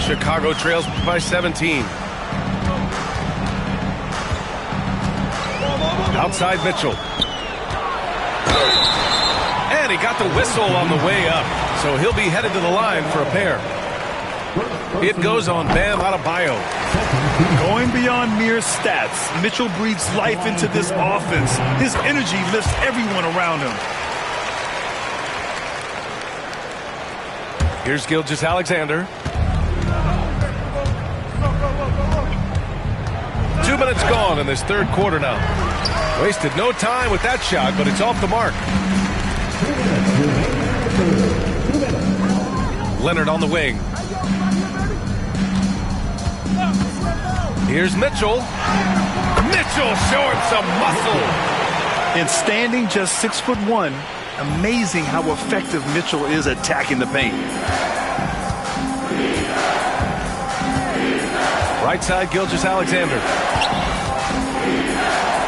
Chicago trails by 17. Outside Mitchell. And he got the whistle on the way up. So he'll be headed to the line for a pair. It goes on Bam Adebayo. Going beyond mere stats, Mitchell breathes life into this offense. His energy lifts everyone around him. Here's Gilgeous-Alexander. 2 minutes gone in this third quarter now. Wasted no time with that shot, but it's off the mark. Leonard on the wing. Here's Mitchell. Mitchell showing some muscle. And standing just 6'1", amazing how effective Mitchell is attacking the paint. Right side, Gilgeous-Alexander.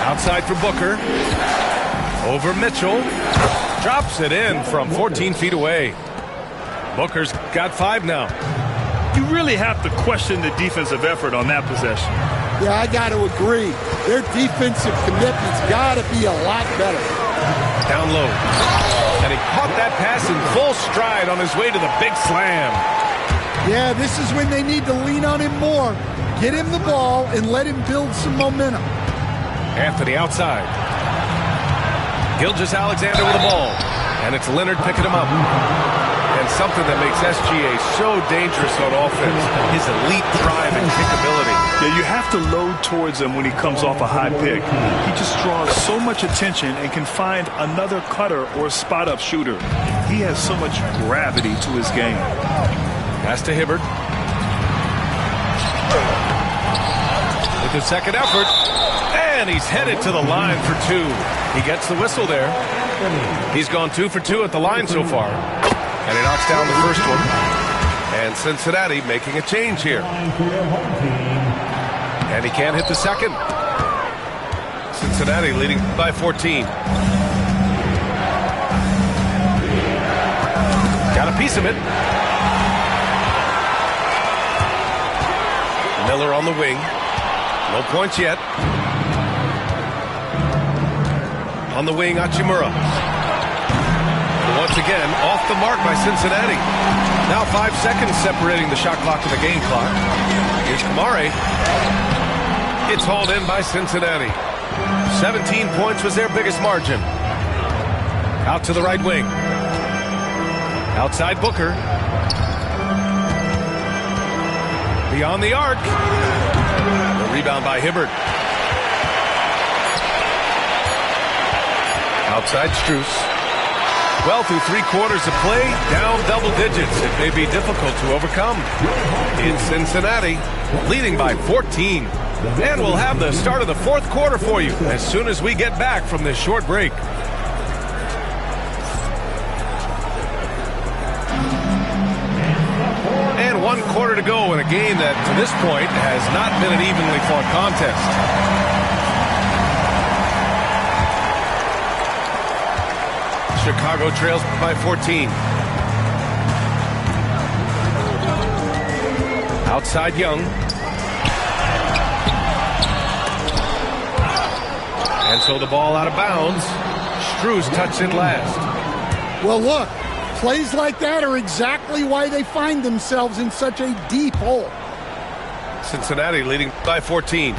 Outside for Booker. Over Mitchell. Drops it in from 14 feet away. Booker's got 5 now. You really have to question the defensive effort on that possession. Yeah, I got to agree. Their defensive commitment's got to be a lot better. Down low. And he caught that pass in full stride on his way to the big slam. Yeah, this is when they need to lean on him more. Get him the ball and let him build some momentum. Anthony outside. Gilgeous-Alexander with the ball. And it's Leonard picking him up. And something that makes SGA so dangerous on offense, his elite drive and kickability. Yeah, you have to load towards him when he comes off a high pick. He just draws so much attention and can find another cutter or spot-up shooter. He has so much gravity to his game. Pass to Hibbert. With his second effort. And he's headed to the line for 2. He gets the whistle there. He's gone 2 for 2 at the line so far. And he knocks down the first one. And Cincinnati making a change here. And he can't hit the second. Cincinnati leading by 14. Got a piece of it. Miller on the wing. No points yet. On the wing, Hachimura. Once again, off the mark by Cincinnati. Now 5 seconds separating the shot clock and the game clock. Here's Kamare. It's hauled in by Cincinnati. 17 points was their biggest margin. Out to the right wing. Outside Booker. Beyond the arc. The rebound by Hibbert. Outside Strus. Well, through 3 quarters of play, down double digits. It may be difficult to overcome. In Cincinnati, leading by 14. And we'll have the start of the fourth quarter for you as soon as we get back from this short break. And 1 quarter to go in a game that, to this point, has not been an evenly fought contest. Chicago trails by 14. Outside Young. And so the ball out of bounds. Strus touched it last. Well, look, plays like that are exactly why they find themselves in such a deep hole. Cincinnati leading by 14.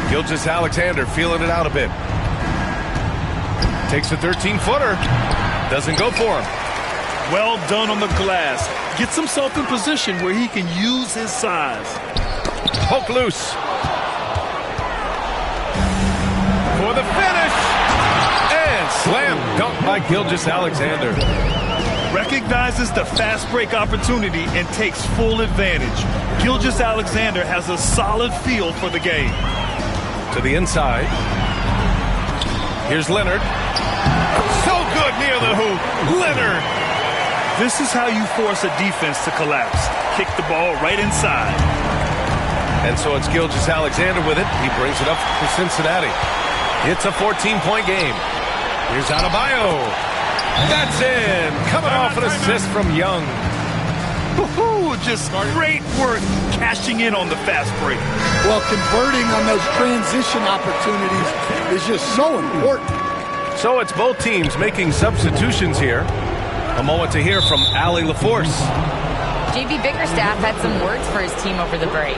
Gilgeous-Alexander feeling it out a bit. Takes a 13-footer. Doesn't go for him. Well done on the glass. Gets himself in position where he can use his size. Poke loose. For the finish. And slam dunk by Gilgeous-Alexander. Recognizes the fast break opportunity and takes full advantage. Gilgeous-Alexander has a solid feel for the game. To the inside. Here's Leonard. So good near the hoop. Leonard. This is how you force a defense to collapse. Kick the ball right inside. And so it's Gilgeous-Alexander with it. He brings it up for Cincinnati. It's a 14-point game. Here's Adebayo. That's in. Coming off an assist from Young. Just great work cashing in on the fast break. Well, converting on those transition opportunities is just so important. So it's both teams making substitutions here. A moment to hear from Allie LaForce. JV Bickerstaff had some words for his team over the break.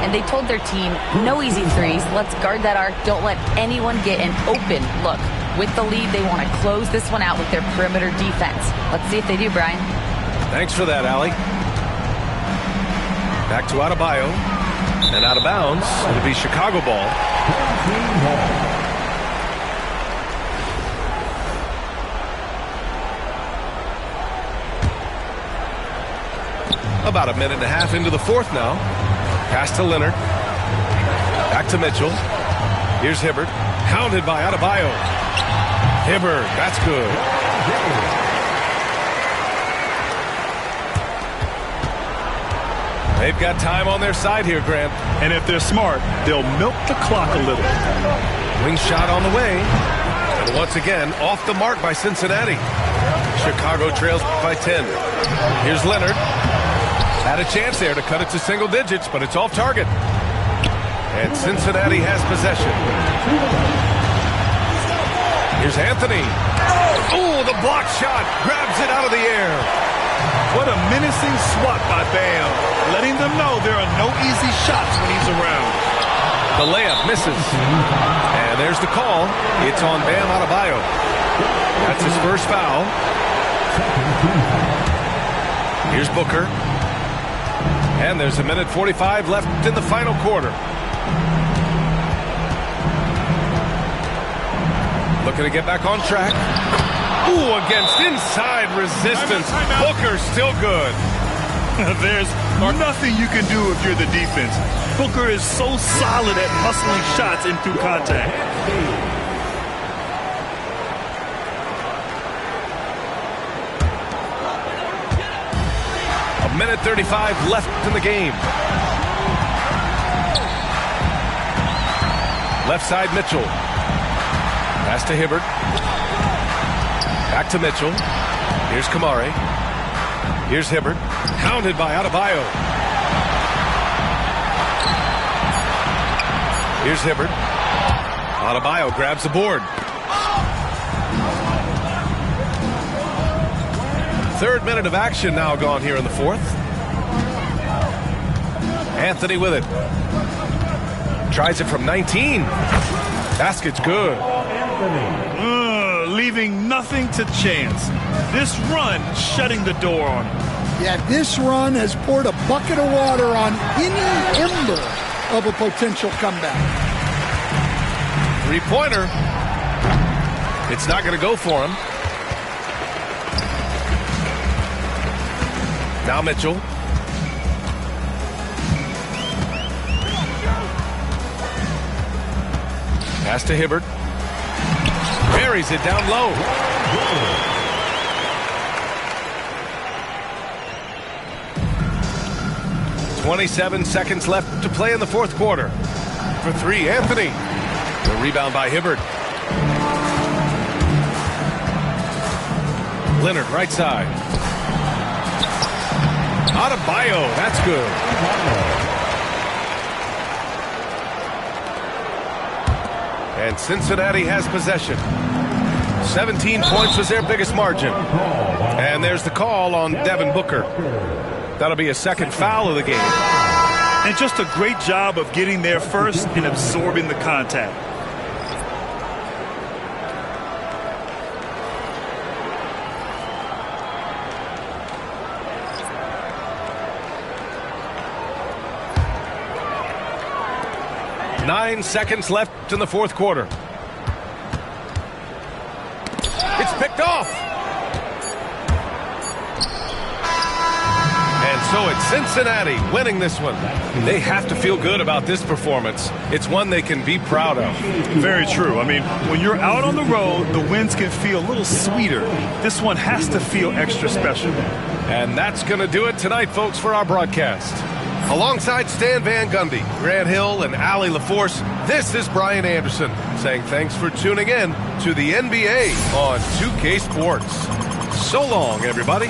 And they told their team, no easy threes. Let's guard that arc. Don't let anyone get an open look. With the lead, they want to close this one out with their perimeter defense. Let's see if they do, Brian. Thanks for that, Allie. Back to Adebayo. And out of bounds. It'll be Chicago ball. About a minute and a half into the fourth now. Pass to Leonard. Back to Mitchell. Here's Hibbert. Hounded by Adebayo. Hibbert, that's good. They've got time on their side here, Grant. And if they're smart, they'll milk the clock a little. Wing shot on the way. And once again, off the mark by Cincinnati. Chicago trails by 10. Here's Leonard. Had a chance there to cut it to single digits, but it's off target. And Cincinnati has possession. Here's Anthony. Oh, the block shot. Grabs it out of the air. What a menacing swat by Bam. Letting them know there are no easy shots when he's around. The layup misses. And there's the call. It's on Bam Adebayo. That's his first foul. Here's Booker. And there's a minute 45 left in the final quarter. Looking to get back on track. Ooh, against inside resistance. Booker still good. There's nothing you can do if you're the defense. Booker is so solid at hustling shots in through contact. A minute 35 left in the game. Left side, Mitchell. Pass to Hibbert. Back to Mitchell. Here's Kamari. Here's Hibbert. Hounded by Adebayo. Here's Hibbert. Adebayo grabs the board. Third minute of action now gone here in the fourth. Anthony with it. Tries it from 19. Basket's good. Leaving nothing to chance. This run shutting the door on him. Yeah, this run has poured a bucket of water on any ember of a potential comeback. Three-pointer. It's not going to go for him. Now Mitchell. Pass to Hibbert. Buries it down low. 27 seconds left to play in the fourth quarter. For three, Anthony. The rebound by Hibbert. Leonard, right side. Adebayo, that's good. And Cincinnati has possession. 17 points was their biggest margin. And there's the call on Devin Booker. That'll be a second foul of the game. And just a great job of getting there first and absorbing the contact. Nine seconds left in the fourth quarter. It's picked off. And so it's Cincinnati winning this one. They have to feel good about this performance. It's one they can be proud of. Very true. I mean, when you're out on the road, the wins can feel a little sweeter. This one has to feel extra special. And that's going to do it tonight, folks, for our broadcast. Alongside Stan Van Gundy, Grant Hill, and Allie LaForce, this is Brian Anderson saying thanks for tuning in to the NBA on 2K Sports. So long, everybody.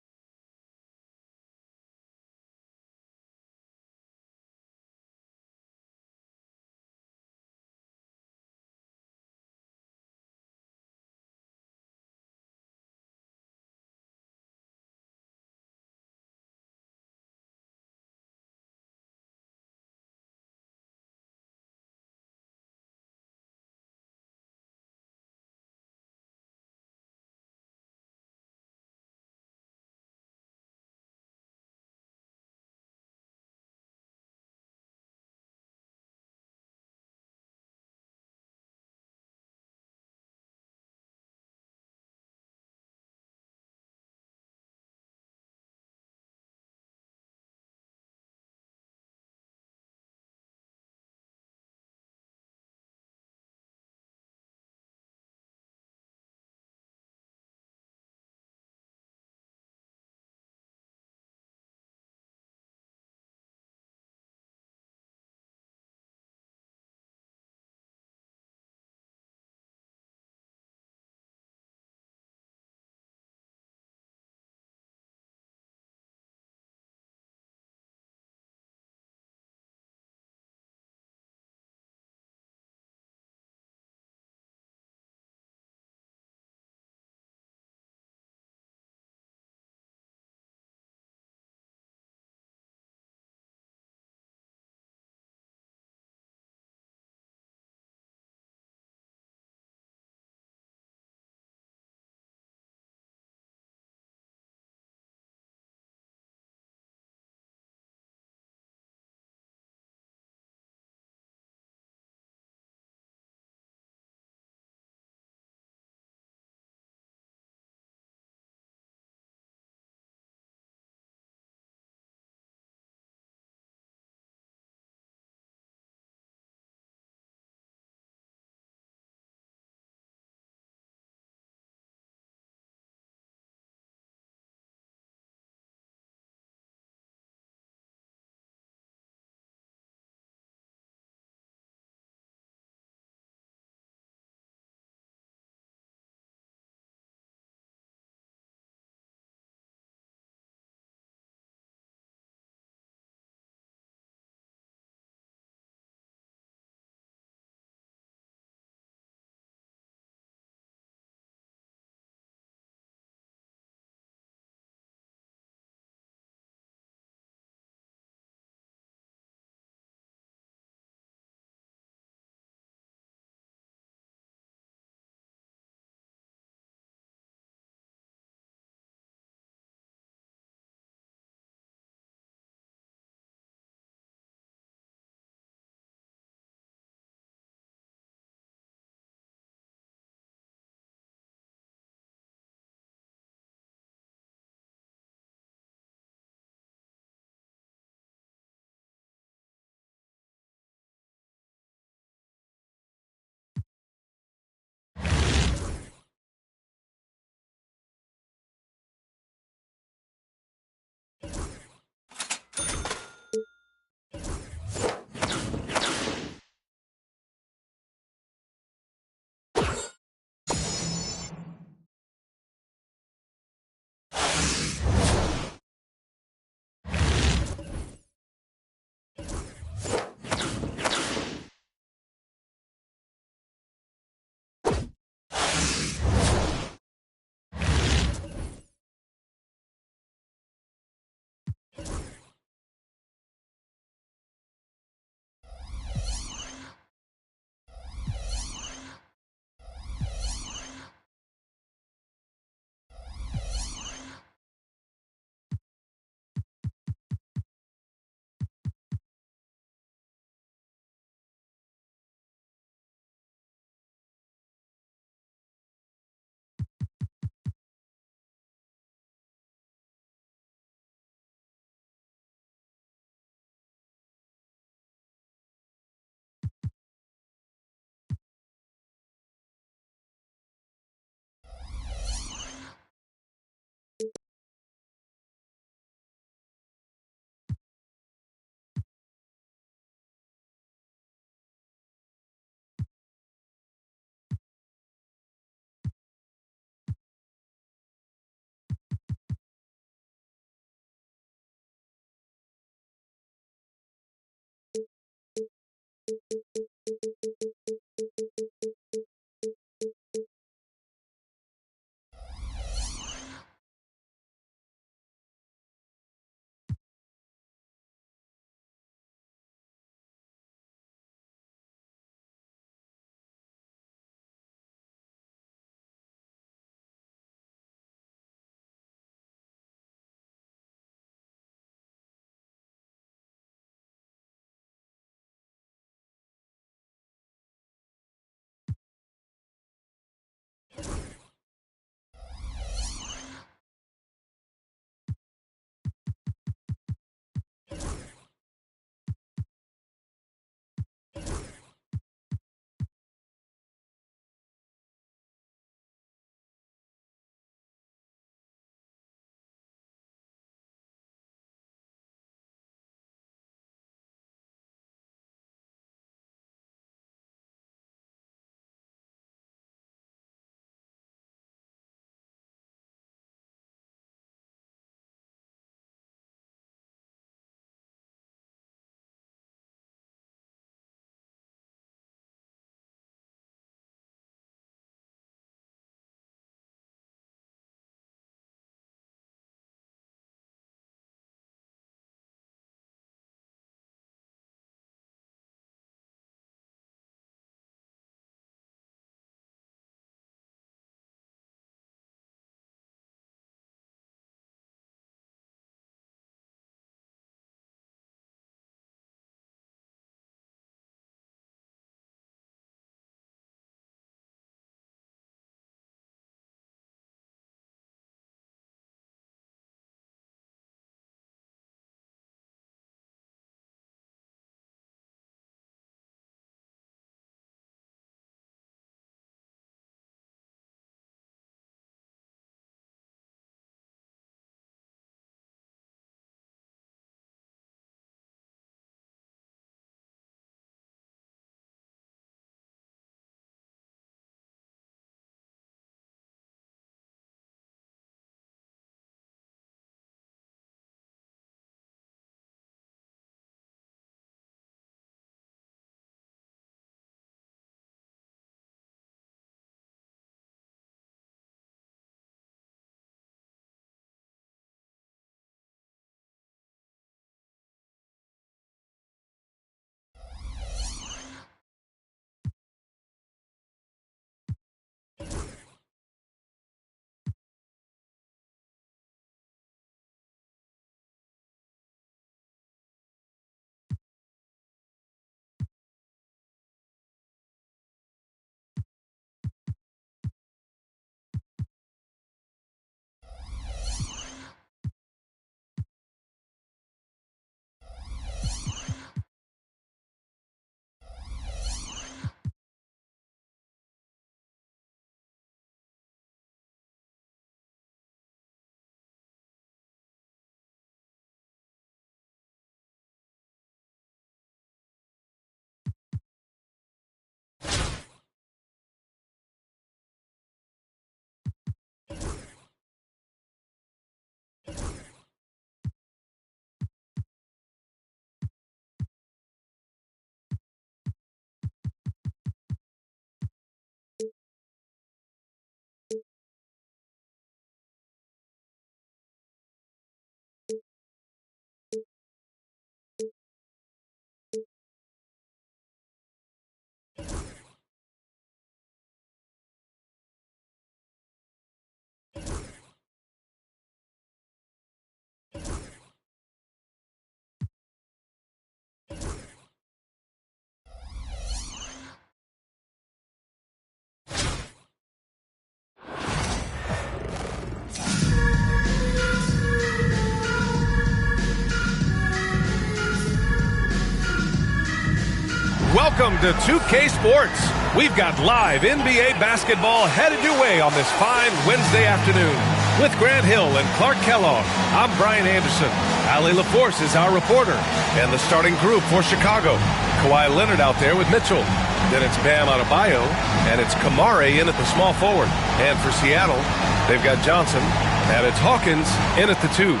Welcome to 2K Sports. We've got live NBA basketball headed your way on this fine Wednesday afternoon. With Grant Hill and Clark Kellogg, I'm Brian Anderson. Allie LaForce is our reporter. And the starting group for Chicago. Kawhi Leonard out there with Mitchell. Then it's Bam Adebayo, and it's Kamare in at the small forward. And for Seattle, they've got Johnson, and it's Hawkins in at the 2.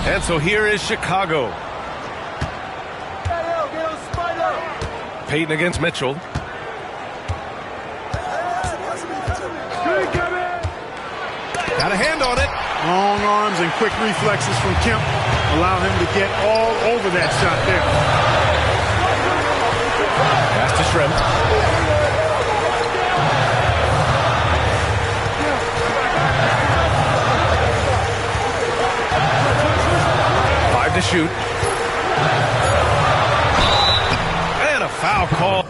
And so here is Chicago. Payton against Mitchell. Got a hand on it. Long arms and quick reflexes from Kemp allow him to get all over that shot there. Pass to Shrimp. Five to shoot. And a foul call.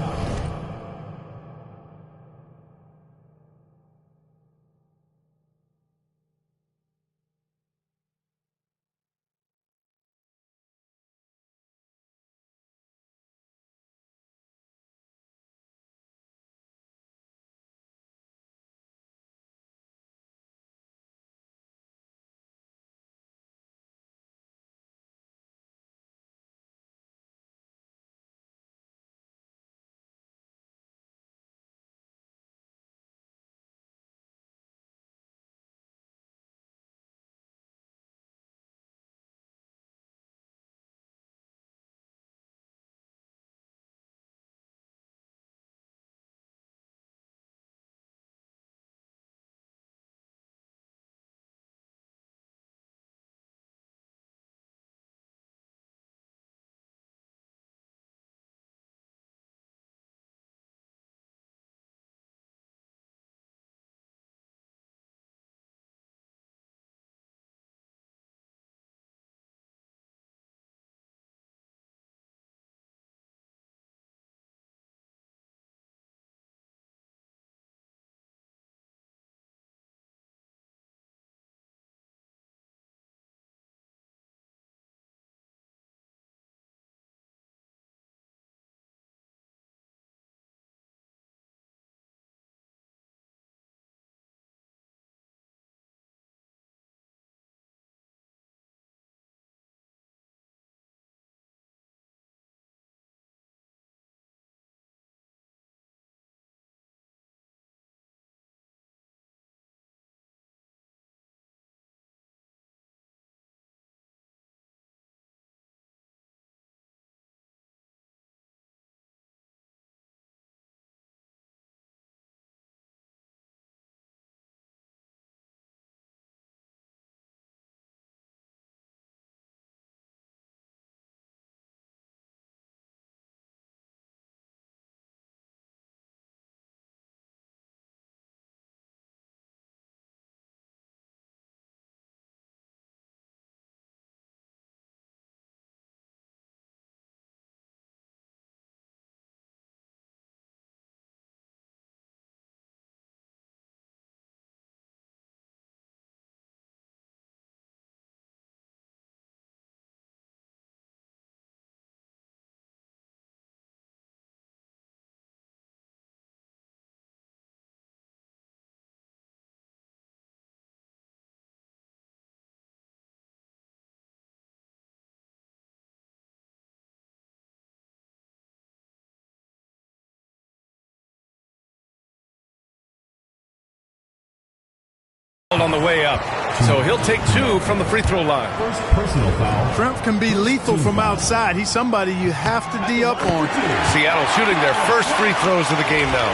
On the way up, so he'll take two from the free throw line. First personal foul. Shrimp can be lethal from outside. He's somebody you have to D up on. Seattle shooting their first free throws of the game now.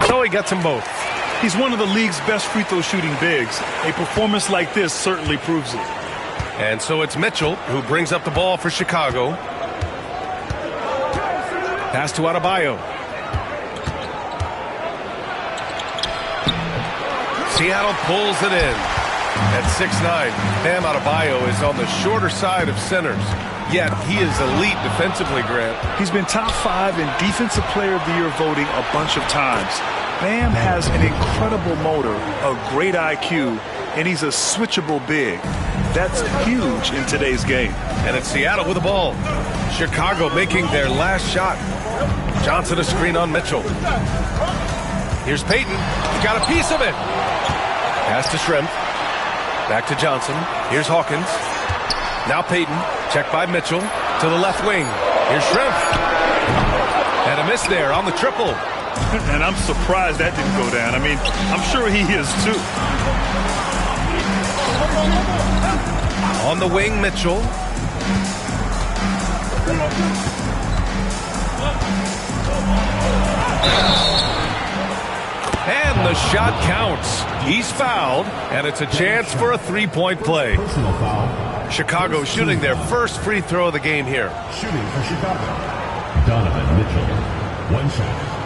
So he gets them both. He's one of the league's best free throw shooting bigs. A performance like this certainly proves it. And so it's Mitchell who brings up the ball for Chicago. Pass to Adebayo. Seattle pulls it in. At 6'9", Bam Adebayo is on the shorter side of centers. Yet he is elite defensively, Grant. He's been top 5 in Defensive Player of the Year voting a bunch of times. Bam has an incredible motor, a great IQ, and he's a switchable big. That's huge in today's game. And it's Seattle with the ball. Chicago making their last shot. Johnson a screen on Mitchell. Here's Payton. He's got a piece of it. Pass to Shrimp. Back to Johnson. Here's Hawkins. Now Payton. Checked by Mitchell. To the left wing. Here's Shrimp. And a miss there on the triple. And I'm surprised that didn't go down. I mean, I'm sure he is too. On the wing, Mitchell. And the shot counts. He's fouled, and it's a chance for a three-point play. Chicago shooting their first free throw of the game here. Shooting for Chicago, Donovan Mitchell. 1 shot.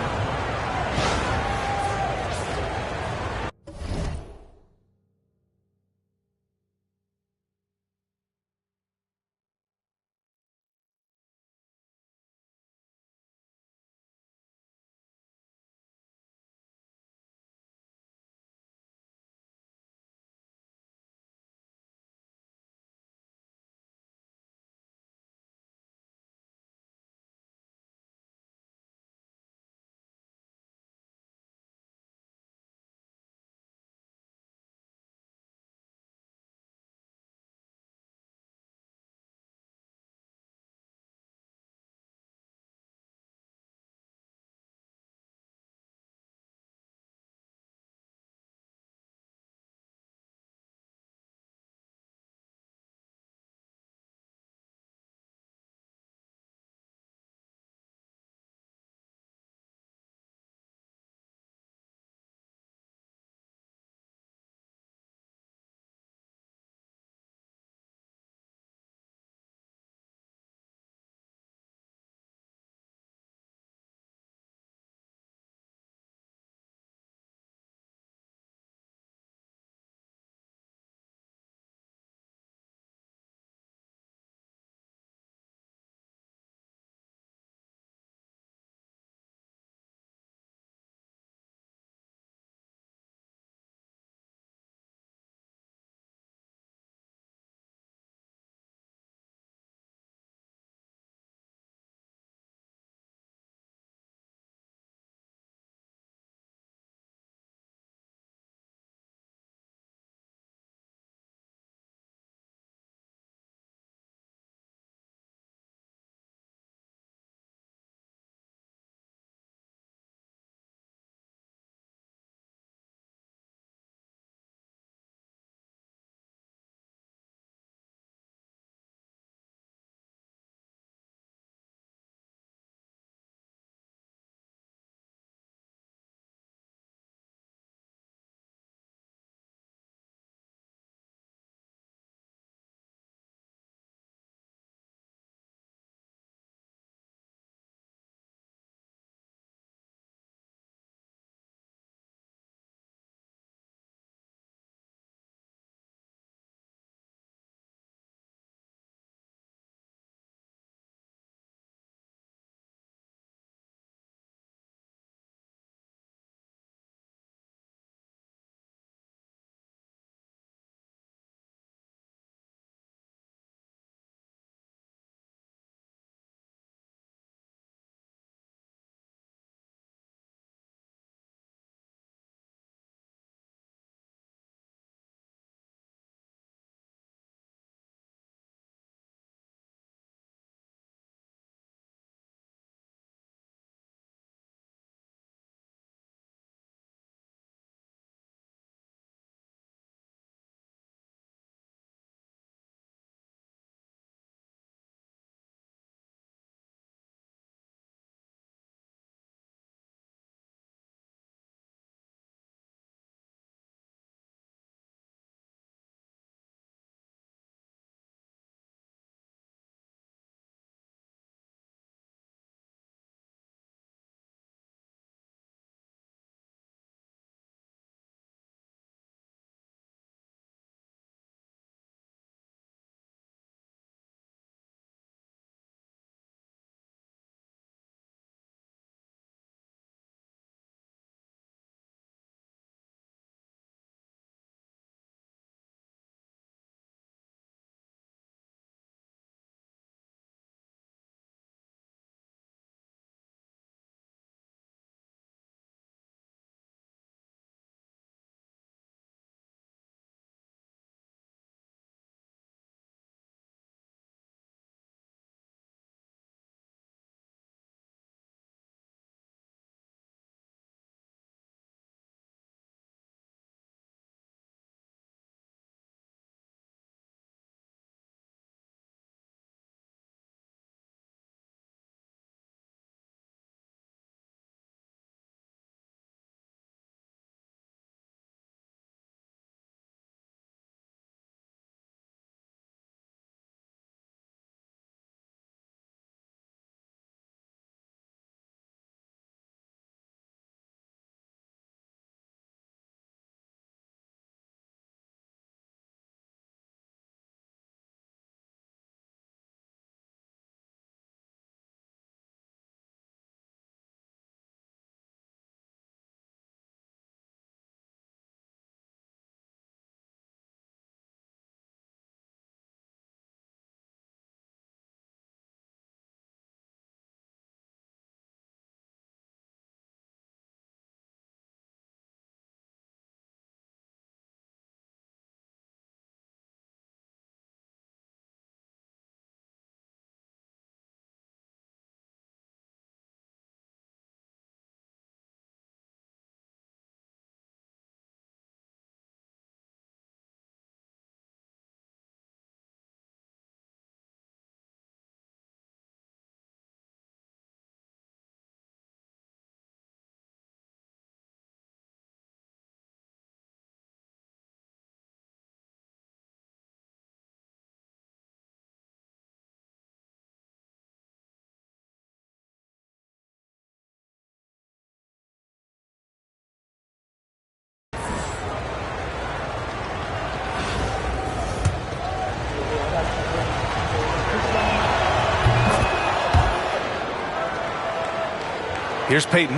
Here's Payton.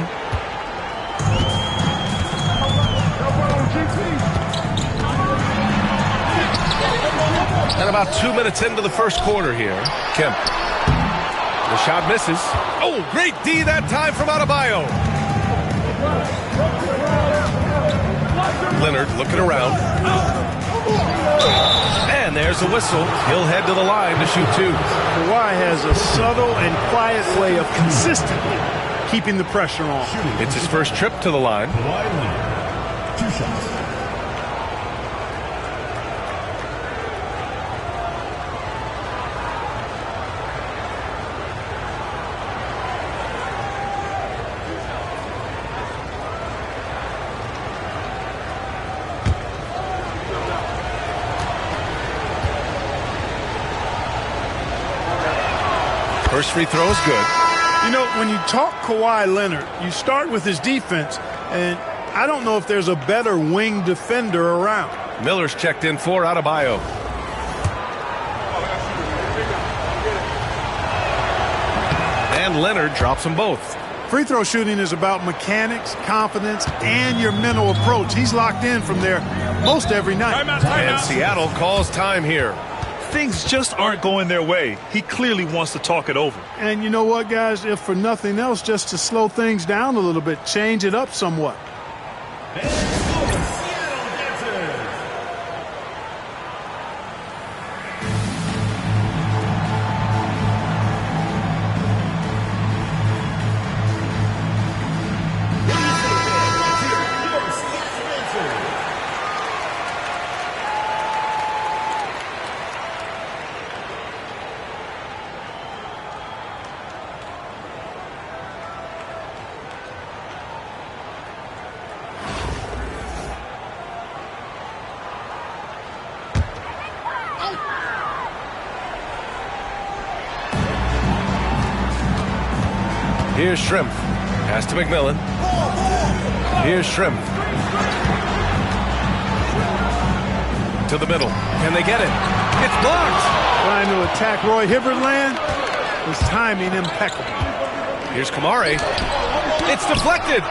And about 2 minutes into the first quarter here. Kemp. The shot misses. Oh, great D that time from Adebayo. Leonard looking around. And there's a whistle. He'll head to the line to shoot two. Kawhi has a subtle and quiet way of consistently keeping the pressure on. It's his first trip to the line. Kawhi Leonard, 2 shots. First free throw is good. You know, when you talk Kawhi Leonard, you start with his defense, and I don't know if there's a better wing defender around. Miller's checked in for Adebayo. And Leonard drops them both. Free throw shooting is about mechanics, confidence, and your mental approach. He's locked in from there most every night. And Seattle calls time here. Things just aren't going their way. He clearly wants to talk it over. And you know what, guys? If for nothing else, just to slow things down a little bit, change it up somewhat. Here's Shrimp. Pass to McMillan. Here's Shrimp. To the middle. Can they get it? It's blocked. Trying to attack Roy Hibbert land. His timing impeccable. Here's Kamari. It's deflected.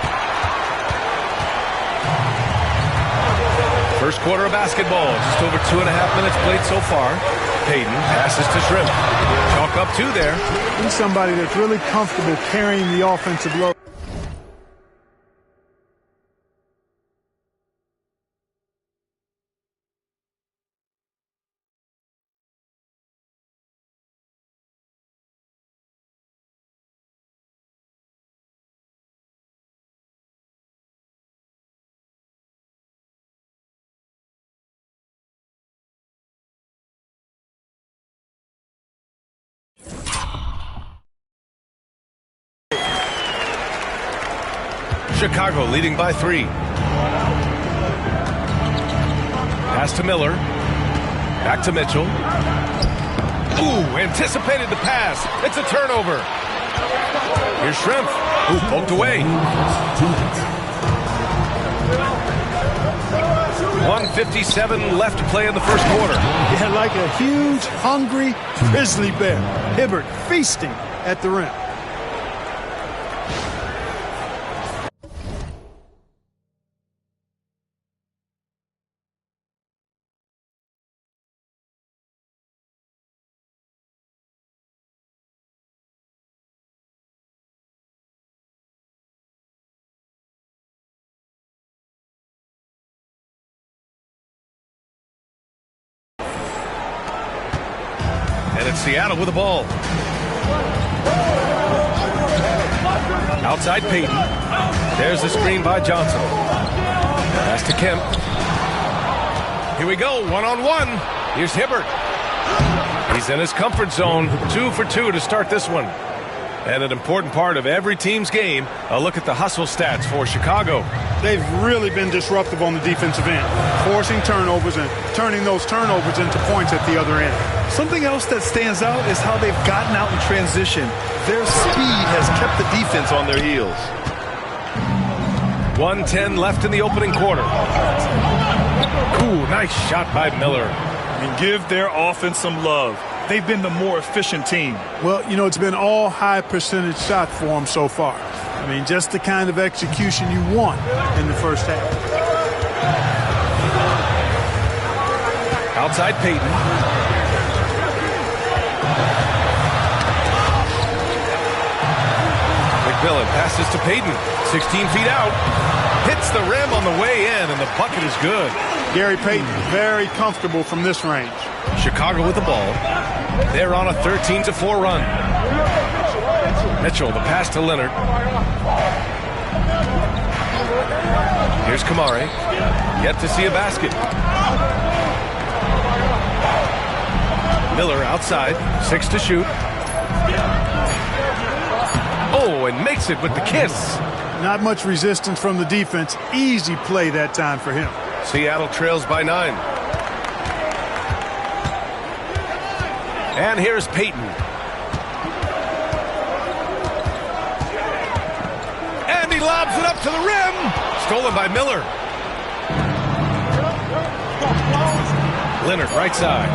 First quarter of basketball. Just over 2.5 minutes played so far. Payton passes to Shrimp. Chalk up two there. He's somebody that's really comfortable carrying the offensive load. Chicago leading by 3. Pass to Miller. Back to Mitchell. Ooh, anticipated the pass. It's a turnover. Here's Shrimp. Ooh, poked away. 1:57 left to play in the first quarter. Yeah, like a huge, hungry grizzly bear. Hibbert feasting at the rim. And it's Seattle with the ball. Outside Payton. There's the screen by Johnson. Pass to Kemp. Here we go, one-on-one. Here's Hibbert. He's in his comfort zone. 2 for 2 to start this one. And an important part of every team's game, a look at the hustle stats for Chicago. They've really been disruptive on the defensive end, forcing turnovers and turning those turnovers into points at the other end. Something else that stands out is how they've gotten out in transition. Their speed has kept the defense on their heels. 1:10 left in the opening quarter. Ooh, nice shot by Miller. And give their offense some love. They've been the more efficient team. Well, you know, it's been all high percentage shots for them so far. I mean, just the kind of execution you want in the first half. Outside Payton. McMillan passes to Payton. 16 feet out. Hits the rim on the way in, and the bucket is good. Gary Payton, very comfortable from this range. Chicago with the ball. They're on a 13-4 run. Mitchell, the pass to Leonard. Here's Kamari. Yet to see a basket. Miller outside. 6 to shoot. Oh, and makes it with the kiss. Not much resistance from the defense. Easy play that time for him. Seattle trails by 9. And here's Payton. And he lobs it up to the rim. Stolen by Miller. Leonard right side.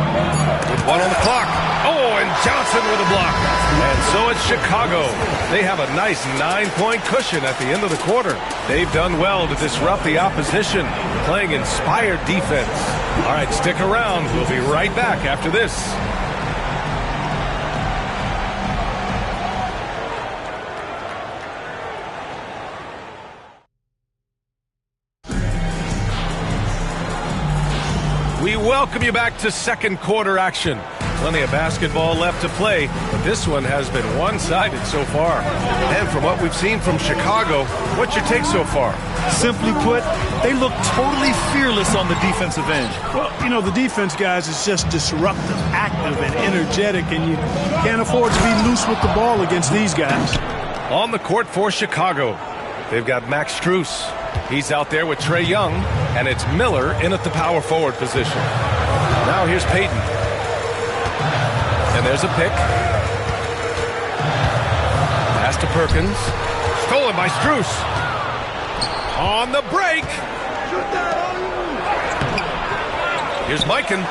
With 1 on the clock. Oh, and Johnson with a block. And so it's Chicago. They have a nice 9-point cushion at the end of the quarter. They've done well to disrupt the opposition, playing inspired defense. All right, stick around. We'll be right back after this. We welcome you back to second quarter action. Plenty of basketball left to play, but this one has been one-sided so far. And from what we've seen from Chicago, what's your take so far? Simply put, they look totally fearless on the defensive end. Well, you know, the defense, guys, is just disruptive, active, and energetic, and you can't afford to be loose with the ball against these guys. On the court for Chicago, they've got Max Strus. He's out there with Trae Young, and it's Miller in at the power forward position. Now here's Payton. And there's a pick. Pass to Perkins. Stolen by Strus. On the break. Here's Mikan.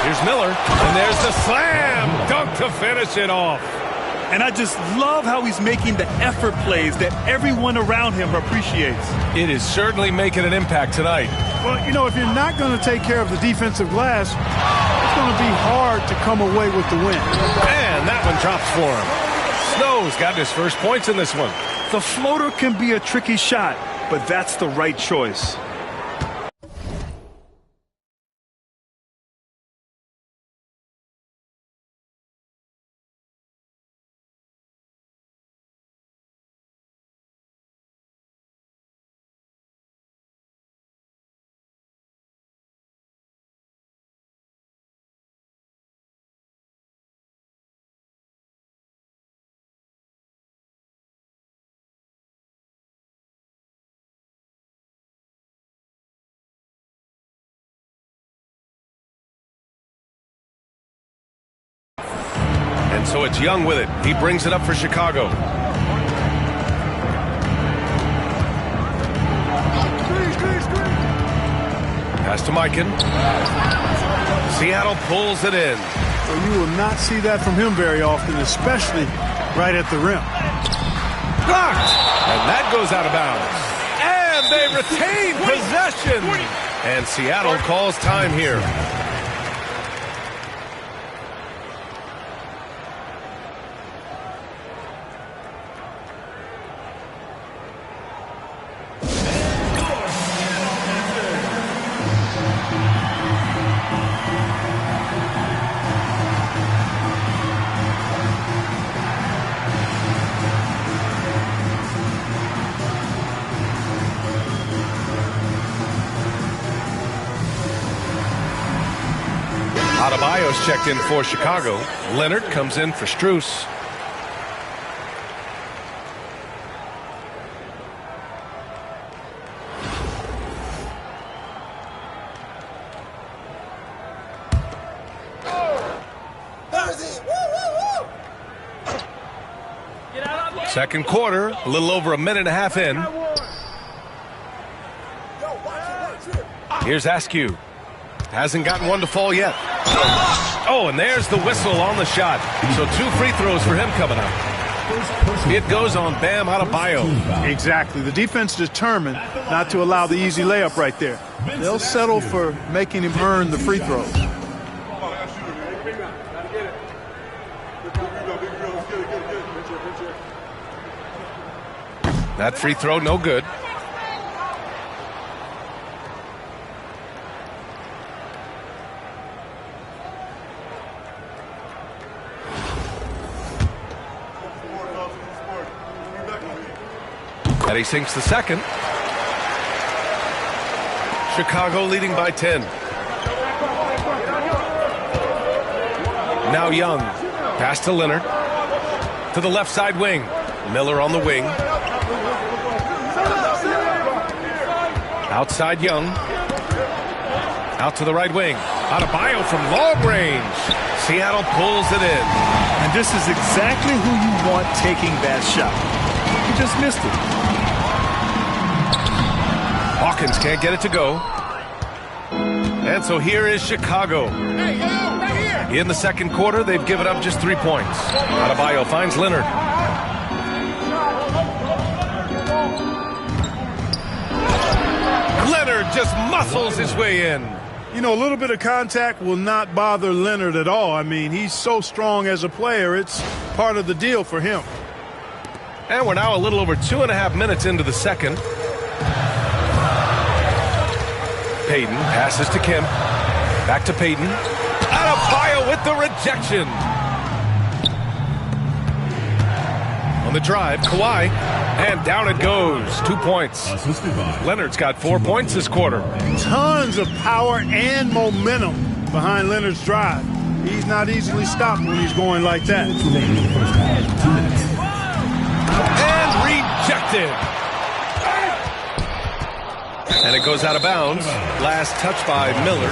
Here's Miller. And there's the slam dunk to finish it off. And I just love how he's making the effort plays that everyone around him appreciates. It is certainly making an impact tonight. Well, you know, if you're not going to take care of the defensive glass, it's going to be hard to come away with the win. And that one drops for him. Snow's got his first points in this one. The floater can be a tricky shot, but that's the right choice. And so it's Young with it. He brings it up for Chicago. Pass to Mikan. Seattle pulls it in. Well, you will not see that from him very often, especially right at the rim. Blocked! And that goes out of bounds. And they retain possession. And Seattle calls time here. Adebayo's checked in for Chicago. Leonard comes in for Strus. Second quarter, a little over a minute and a half in. Here's Askew. Hasn't gotten one to fall yet. Oh, and there's the whistle on the shot. So 2 free throws for him coming up. It goes on Bam Adebayo. Exactly. The defense determined not to allow the easy layup right there. They'll settle for making him earn the free throws. That free throw, no good. And he sinks the second. Chicago leading by 10. Now Young. Pass to Leonard. To the left side wing. Miller on the wing. Outside Young. Out to the right wing. Adebayo from long range. Seattle pulls it in. And this is exactly who you want taking that shot. He just missed it. Hawkins can't get it to go. And so here is Chicago. In the second quarter, they've given up just 3 points. Adebayo finds Leonard. Leonard just muscles his way in. You know, a little bit of contact will not bother Leonard at all. I mean, he's so strong as a player. It's part of the deal for him. And we're now a little over 2.5 minutes into the second. Payton passes to Kemp. Back to Payton. Adebayo with the rejection. On the drive, Kawhi. And down it goes. 2 points. Leonard's got 4 points this quarter. Tons of power and momentum behind Leonard's drive. He's not easily stopped when he's going like that. And rejected. And it goes out of bounds. Last touch by Miller.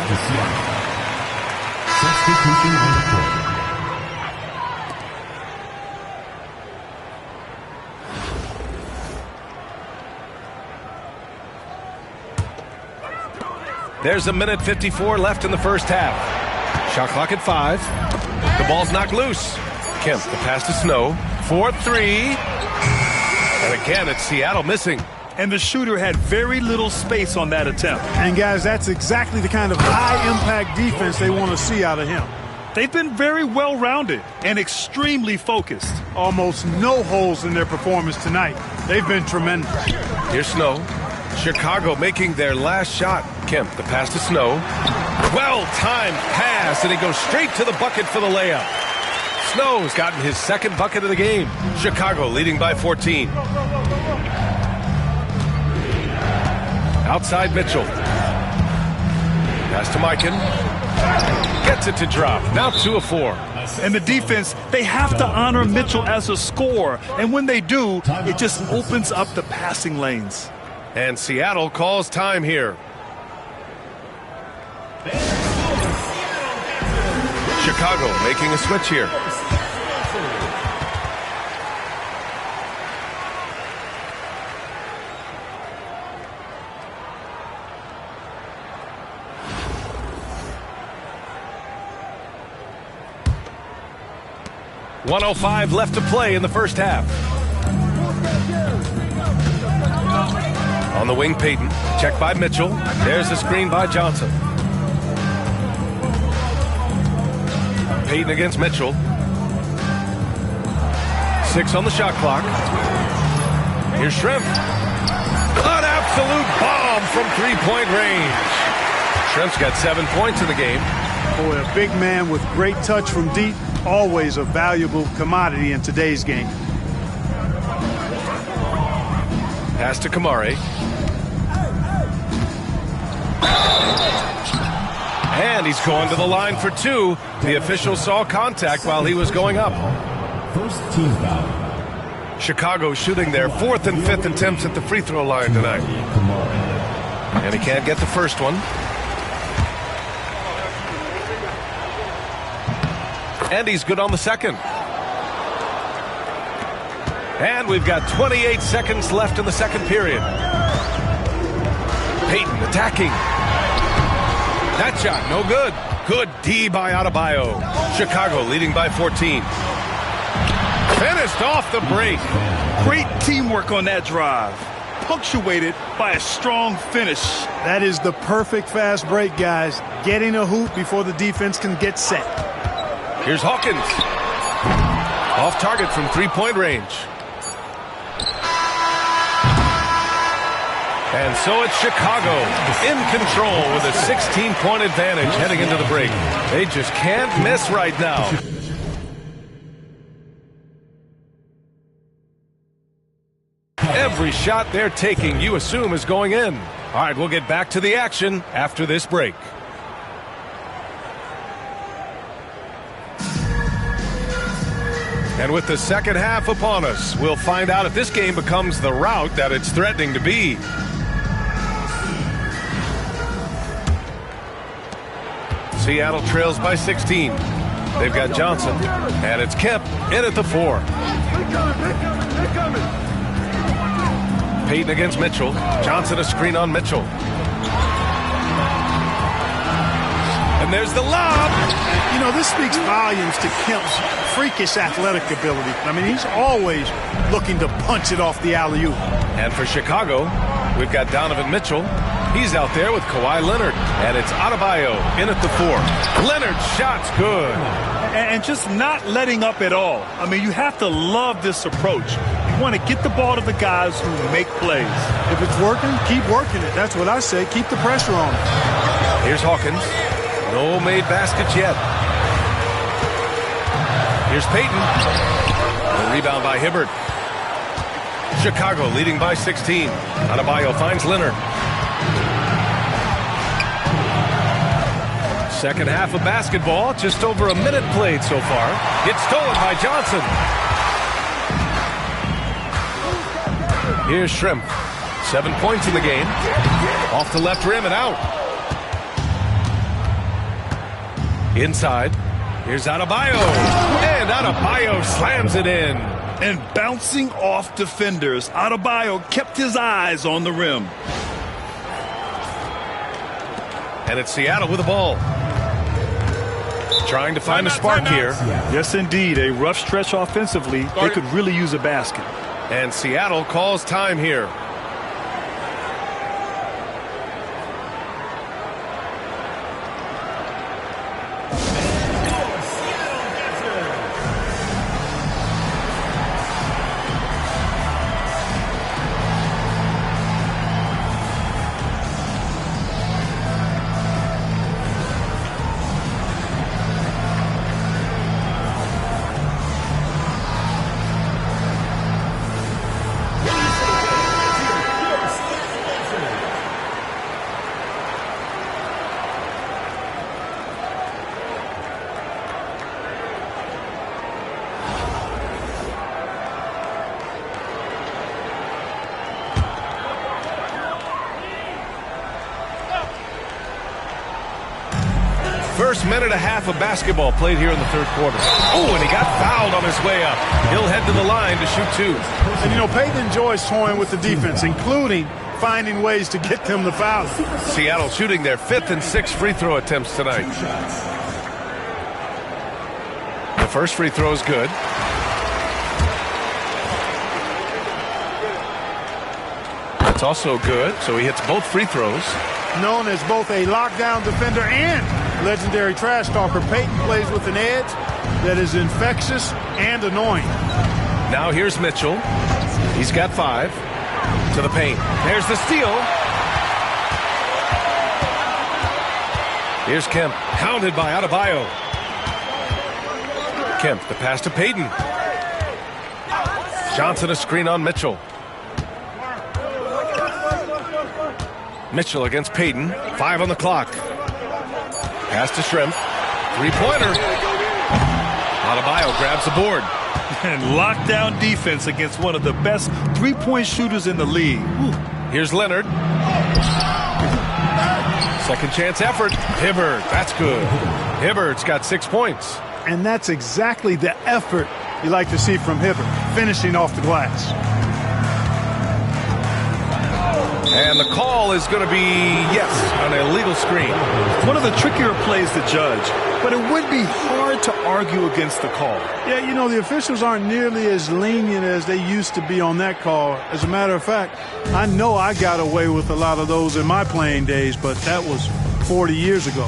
Substitution on the court. There's 1:54 left in the first half. Shot clock at 5. The ball's knocked loose. Kemp, the pass to Snow. 4-3. And again, it's Seattle missing. And the shooter had very little space on that attempt. And guys, that's exactly the kind of high-impact defense they want to see out of him. They've been very well-rounded and extremely focused. Almost no holes in their performance tonight. They've been tremendous. Here's Snow. Chicago making their last shot. Kemp, the pass to Snow. Well-timed pass, and he goes straight to the bucket for the layup. Snow's gotten his second bucket of the game. Chicago leading by 14. Outside Mitchell. Pass to Mikan. Gets it to drop. Now 2 of 4. And the defense, they have to honor Mitchell as a scorer. And when they do, it just opens up the passing lanes. And Seattle calls time here. Chicago making a switch here. .105 left to play in the first half. On the wing, Payton. Checked by Mitchell. There's the screen by Johnson. Payton against Mitchell. 6 on the shot clock. Here's Shrimp. An absolute bomb from three-point range. Shrimp's got 7 points in the game. Boy, a big man with great touch from deep. Always a valuable commodity in today's game. Pass to Kamari. And he's going to the line for 2. The official saw contact while he was going up. First team foul. Chicago shooting their 4th and 5th attempts at the free throw line tonight. And he can't get the first one. And he's good on the second. And we've got 28 seconds left in the second period. Payton attacking. That shot, no good. Good D by Adebayo. Chicago leading by 14. Finished off the break. Great teamwork on that drive, punctuated by a strong finish. That is the perfect fast break, guys. Getting a hoop before the defense can get set. Here's Hawkins. Off target from three-point range. And so it's Chicago in control with a 16-point advantage heading into the break. They just can't miss right now. Every shot they're taking, you assume, is going in. All right, we'll get back to the action after this break. And with the second half upon us, we'll find out if this game becomes the rout that it's threatening to be. Seattle trails by 16. They've got Johnson, and it's Kemp in at the 4. Payton against Mitchell. Johnson a screen on Mitchell. And there's the lob. You know, this speaks volumes to Kemp's freakish athletic ability. I mean, he's always looking to punch it off the alley-oop. And for Chicago, we've got Donovan Mitchell. He's out there with Kawhi Leonard. And it's Adebayo in at the 4. Leonard's shot's good. And just not letting up at all. I mean, you have to love this approach. You want to get the ball to the guys who make plays. If it's working, keep working it. That's what I say. Keep the pressure on. Here's Hawkins. No made baskets yet. Here's Payton. A rebound by Hibbert. Chicago leading by 16. Adebayo finds Leonard. Second half of basketball, just over a minute played so far. It's stolen by Johnson. Here's Shrimp. 7 points in the game. Off the left rim and out. Inside. Here's Adebayo. And Adebayo slams it in. And bouncing off defenders, Adebayo kept his eyes on the rim. And it's Seattle with the ball. Trying to find a spark here. Yes, indeed. A rough stretch offensively. They could really use a basket. And Seattle calls time here. First minute and a half of basketball played here in the third quarter. Oh, and he got fouled on his way up. He'll head to the line to shoot 2. And, you know, Payton enjoys toying with the defense, including finding ways to get them the foul. Seattle shooting their 5th and 6th free throw attempts tonight. The first free throw is good. That's also good, so he hits both free throws. Known as both a lockdown defender and legendary trash talker, Payton plays with an edge that is infectious and annoying. Now here's Mitchell. He's got 5. To the paint. There's the steal. Here's Kemp. Pounded by Adebayo. Kemp, the pass to Payton. Johnson a screen on Mitchell. Mitchell against Payton. 5 on the clock. Pass to Shrimp. 3-pointer. Adebayo grabs the board. And lockdown defense against one of the best three-point shooters in the league. Whew. Here's Leonard. Second chance effort. Hibbert. That's good. Hibbert's got 6 points. And that's exactly the effort you like to see from Hibbert, finishing off the glass. And the call is going to be, yes, an illegal screen. One of the trickier plays to judge. but it would be hard to argue against the call. Yeah, you know, the officials aren't nearly as lenient as they used to be on that call. As a matter of fact, I know I got away with a lot of those in my playing days, but that was 40 years ago.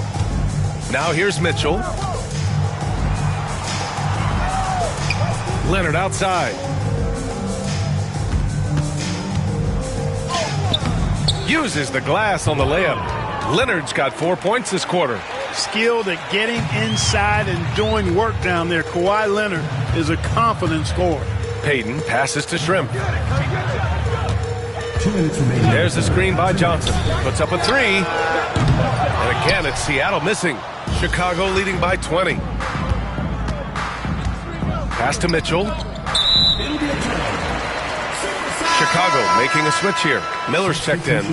Now here's Mitchell. Leonard outside. Uses the glass on the layup. Leonard's got 4 points this quarter. Skilled at getting inside and doing work down there. Kawhi Leonard is a confident scorer. Payton passes to Shrimp. 2 minutes remaining. There's a screen by Johnson. Puts up a three. And again, it's Seattle missing. Chicago leading by 20. Pass to Mitchell. Chicago making a switch here. Miller's checked in.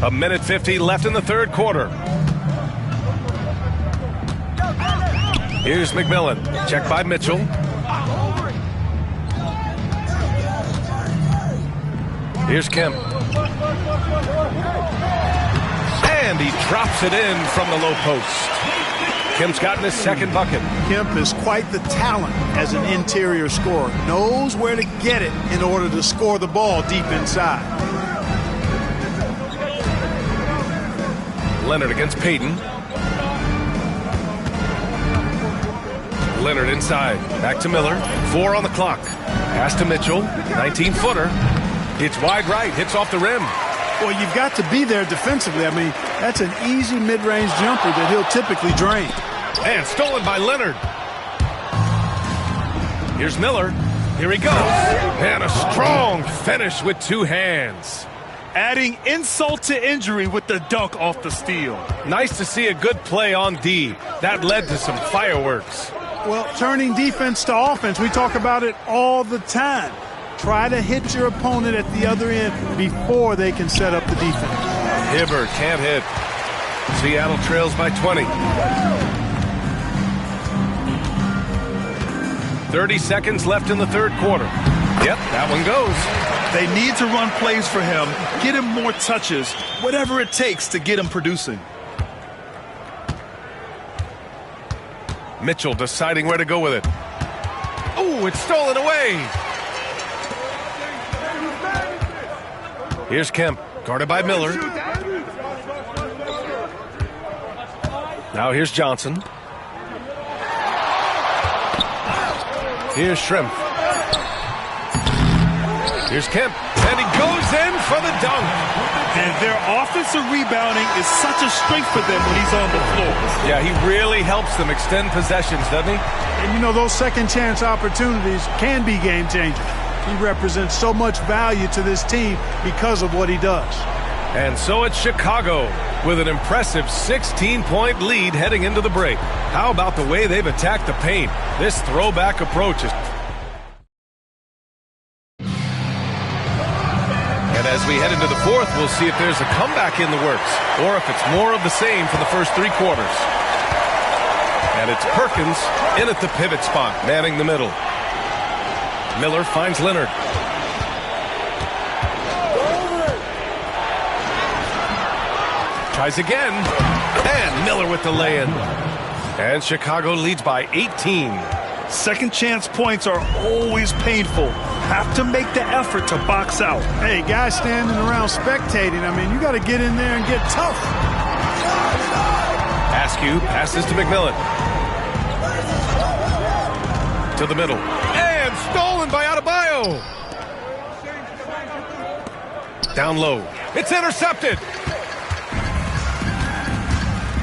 A minute 50 left in the third quarter. Here's McMillan. Check by Mitchell. Here's Kemp. And he drops it in from the low post. Kemp's gotten his second bucket. Kemp is quite the talent as an interior scorer. Knows where to get it in order to score the ball deep inside. Leonard against Payton. Leonard inside. Back to Miller. 4 on the clock. Pass to Mitchell. 19-footer. It's wide right. Hits off the rim. Well, you've got to be there defensively. I mean, that's an easy mid-range jumper that he'll typically drain. And stolen by Leonard. Here's Miller. Here he goes. And a strong finish with 2 hands. Adding insult to injury with the dunk off the steal. Nice to see a good play on D. That led to some fireworks. Well, turning defense to offense, we talk about it all the time. Try to hit your opponent at the other end before they can set up the defense. Hibbert can't hit. Seattle trails by 20. 30 seconds left in the third quarter. Yep, that one goes. They need to run plays for him, get him more touches, whatever it takes to get him producing. Mitchell deciding where to go with it. Ooh, it's stolen away. Here's Kemp, guarded by Miller. Now here's Johnson. Here's Shrimp. Here's Kemp, and he goes in for the dunk. And their offensive rebounding is such a strength for them when he's on the floor. Yeah, he really helps them extend possessions, doesn't he? And you know, those second chance opportunities can be game changers. He represents so much value to this team because of what he does. And so it's Chicago with an impressive 16-point lead heading into the break. How about the way they've attacked the paint? This throwback approach is... And as we head into the fourth, we'll see if there's a comeback in the works or if it's more of the same for the first 3 quarters. And it's Perkins in at the pivot spot, manning the middle. Miller finds Leonard. Tries again. And Miller with the lay-in. And Chicago leads by 18. Second chance points are always painful. Have to make the effort to box out. Hey, guys standing around spectating, I mean, you got to get in there and get tough. Askew passes to McMillan. To the middle. And stolen by Adebayo. Down low. It's intercepted.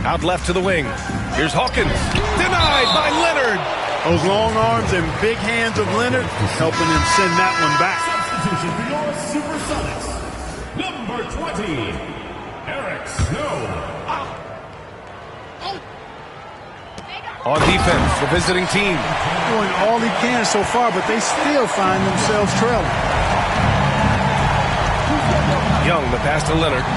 Out left to the wing. Here's Hawkins. Denied by Leonard. Those long arms and big hands of Leonard helping him send that one back. Substitution for your Supersonics, number 20, Eric Snow. On defense, the visiting team. Doing all he can so far, but they still find themselves trailing. Young, the pass to Leonard.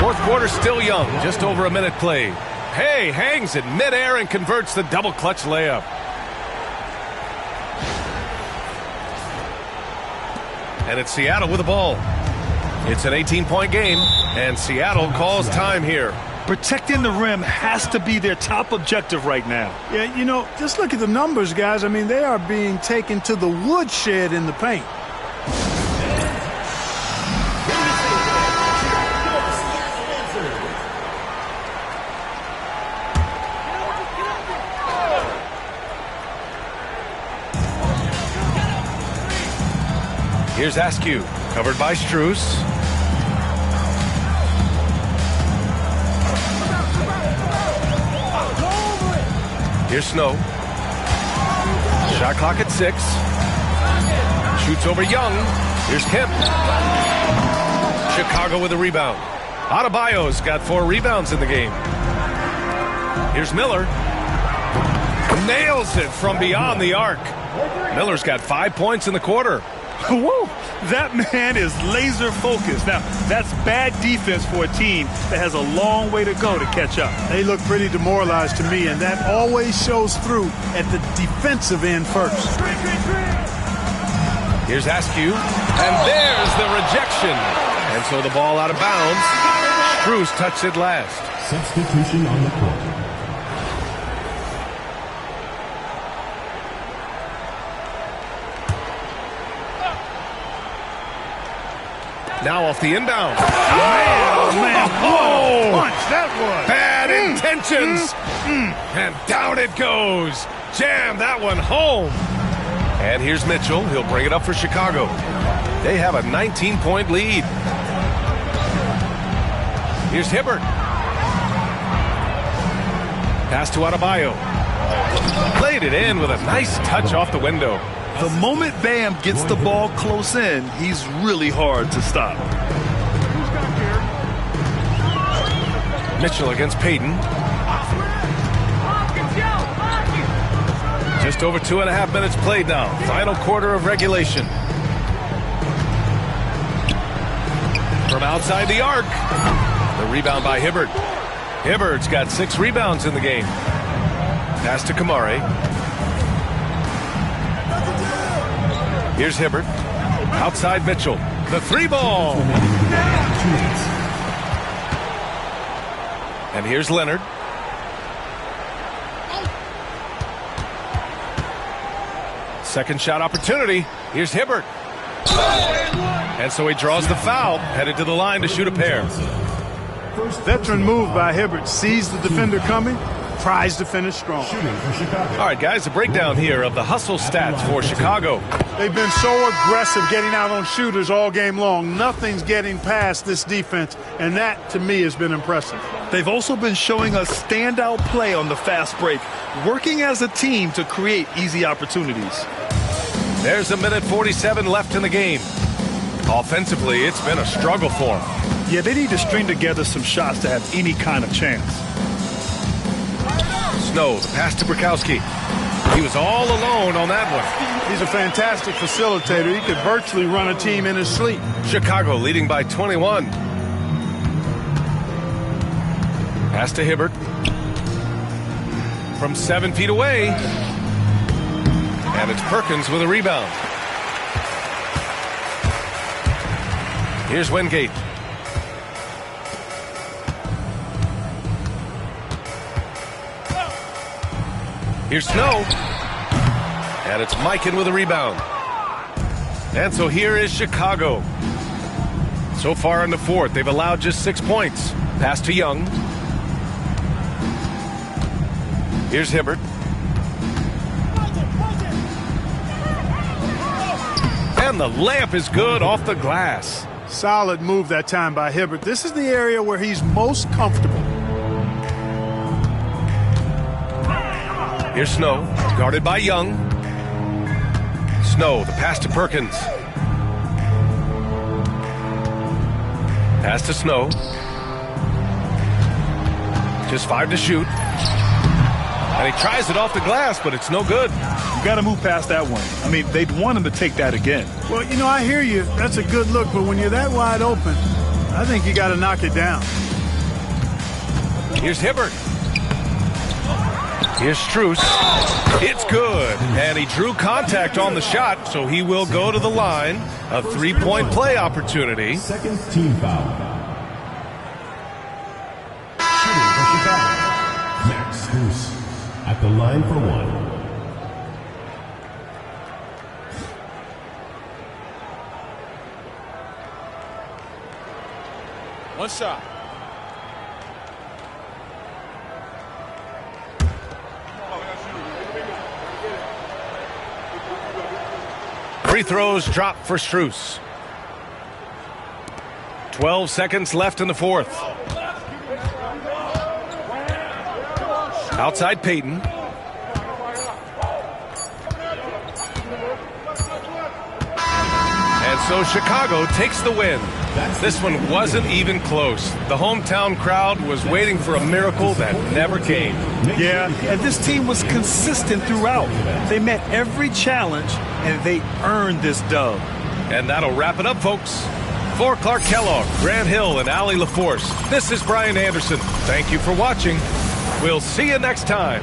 Fourth quarter still young, just over a minute played. Hay hangs in midair and converts the double clutch layup. and it's Seattle with the ball. It's an 18-point game, and Seattle calls time here. Protecting the rim has to be their top objective right now. Yeah, you know, just look at the numbers, guys. I mean, they are being taken to the woodshed in the paint. Here's Askew, covered by Strus. Here's Snow. Shot clock at 6. Shoots over Young. Here's Kemp. Chicago with a rebound. Adebayo's got 4 rebounds in the game. Here's Miller. Nails it from beyond the arc. Miller's got 5 points in the quarter. Whoa, that man is laser focused. Now, that's bad defense for a team that has a long way to go to catch up. They look pretty demoralized to me, and that always shows through at the defensive end first. Here's Askew, and there's the rejection. And so the ball out of bounds. Strus touched it last. Substitution on the court. Now off the inbound. Oh, punch that was. Bad intentions. And down it goes. Jam that one home. And here's Mitchell. He'll bring it up for Chicago. They have a 19-point lead. Here's Hibbert. Pass to Adebayo. Played it in with a nice touch off the window. The moment Bam gets the ball close in, he's really hard to stop. Mitchell against Payton. Just over 2.5 minutes played now. Final quarter of regulation. From outside the arc. The rebound by Hibbert. Hibbert's got 6 rebounds in the game. Pass to Kamare. Here's Hibbert. Outside Mitchell. The 3 ball. And here's Leonard. Second shot opportunity. Here's Hibbert. And so he draws the foul. Headed to the line to shoot a pair. Veteran move by Hibbert. Sees the defender coming. Tries to finish strong. All right, guys, a breakdown here of the hustle stats for Chicago. They've been so aggressive getting out on shooters all game long. Nothing's getting past this defense, and that, to me, has been impressive. They've also been showing us standout play on the fast break, working as a team to create easy opportunities. There's 1:47 left in the game. Offensively, it's been a struggle for them. Yeah, they need to string together some shots to have any kind of chance. Snow, the pass to Bukowski. He was all alone on that one. He's a fantastic facilitator. He could virtually run a team in his sleep. Chicago leading by 21. Pass to Hibbert. From 7 feet away. And it's Perkins with a rebound. Here's Wingate. Here's Snow. And it's Mikan with a rebound. And so here is Chicago. So far in the fourth, they've allowed just 6 points. Pass to Young. Here's Hibbert. And the layup is good off the glass. Solid move that time by Hibbert. This is the area where he's most comfortable. Here's Snow, guarded by Young. Snow, the pass to Perkins. Pass to Snow. Just 5 to shoot. And he tries it off the glass, but it's no good. You got to move past that one. I mean, they'd want him to take that again. Well, you know, I hear you. That's a good look, but when you're that wide open, I think you got to knock it down. Here's Hibbert. Here's Strus. It's good. And he he drew contact on the shot, so he will go to the line. A three-point play opportunity. Second team foul. Shooting for Chicago, Max Strus at the line for one. One shot. Free throws drop for Strus. 12 seconds left in the fourth. Outside Payton. And so Chicago takes the win. This one wasn't even close. The hometown crowd was waiting for a miracle that never came. Yeah, and this team was consistent throughout. They met every challenge, and they earned this dub. And that'll wrap it up, folks. For Clark Kellogg, Grant Hill, and Allie LaForce, this is Brian Anderson. Thank you for watching. We'll see you next time.